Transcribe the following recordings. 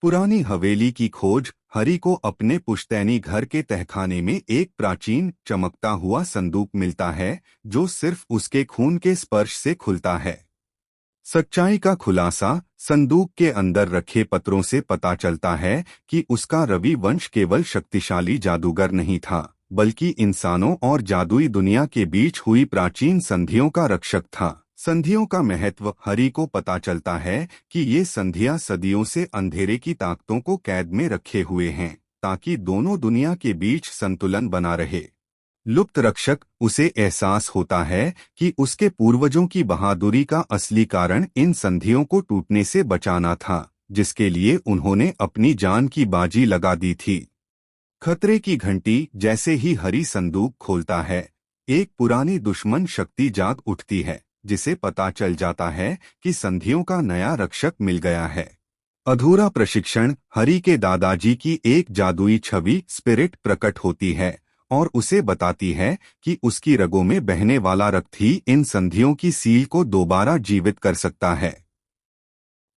पुरानी हवेली की खोज। हरि को अपने पुश्तैनी घर के तहखाने में एक प्राचीन चमकता हुआ संदूक मिलता है जो सिर्फ उसके खून के स्पर्श से खुलता है। सच्चाई का खुलासा। संदूक के अंदर रखे पत्रों से पता चलता है कि उसका रवि वंश केवल शक्तिशाली जादूगर नहीं था, बल्कि इंसानों और जादुई दुनिया के बीच हुई प्राचीन संधियों का रक्षक था। संधियों का महत्व। हरि को पता चलता है कि ये संधियां सदियों से अंधेरे की ताकतों को कैद में रखे हुए हैं, ताकि दोनों दुनिया के बीच संतुलन बना रहे। लुप्त रक्षक। उसे एहसास होता है कि उसके पूर्वजों की बहादुरी का असली कारण इन संधियों को टूटने से बचाना था, जिसके लिए उन्होंने अपनी जान की बाजी लगा दी थी। खतरे की घंटी। जैसे ही हरि संदूक खोलता है, एक पुरानी दुश्मन शक्ति जाग उठती है, जिसे पता चल जाता है कि संधियों का नया रक्षक मिल गया है। अधूरा प्रशिक्षण। हरि के दादाजी की एक जादुई छवि स्पिरिट प्रकट होती है और उसे बताती है कि उसकी रगों में बहने वाला रक्त ही इन संधियों की सील को दोबारा जीवित कर सकता है।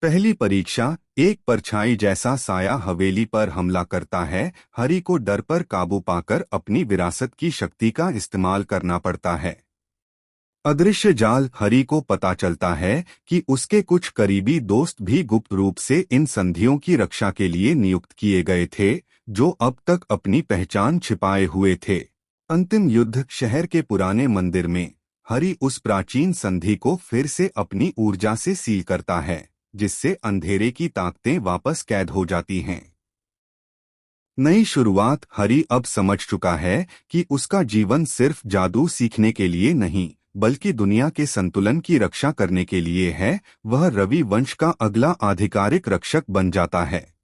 पहली परीक्षा। एक परछाई जैसा साया हवेली पर हमला करता है। हरि को डर पर काबू पाकर अपनी विरासत की शक्ति का इस्तेमाल करना पड़ता है। अदृश्य जाल। हरि को पता चलता है कि उसके कुछ करीबी दोस्त भी गुप्त रूप से इन संधियों की रक्षा के लिए नियुक्त किए गए थे, जो अब तक अपनी पहचान छिपाए हुए थे। अंतिम युद्ध। शहर के पुराने मंदिर में हरि उस प्राचीन संधि को फिर से अपनी ऊर्जा से सील करता है, जिससे अंधेरे की ताकतें वापस कैद हो जाती हैं। नई शुरुआत। हरि अब समझ चुका है कि उसका जीवन सिर्फ जादू सीखने के लिए नहीं, बल्कि दुनिया के संतुलन की रक्षा करने के लिए है। वह रवि वंश का अगला आधिकारिक रक्षक बन जाता है।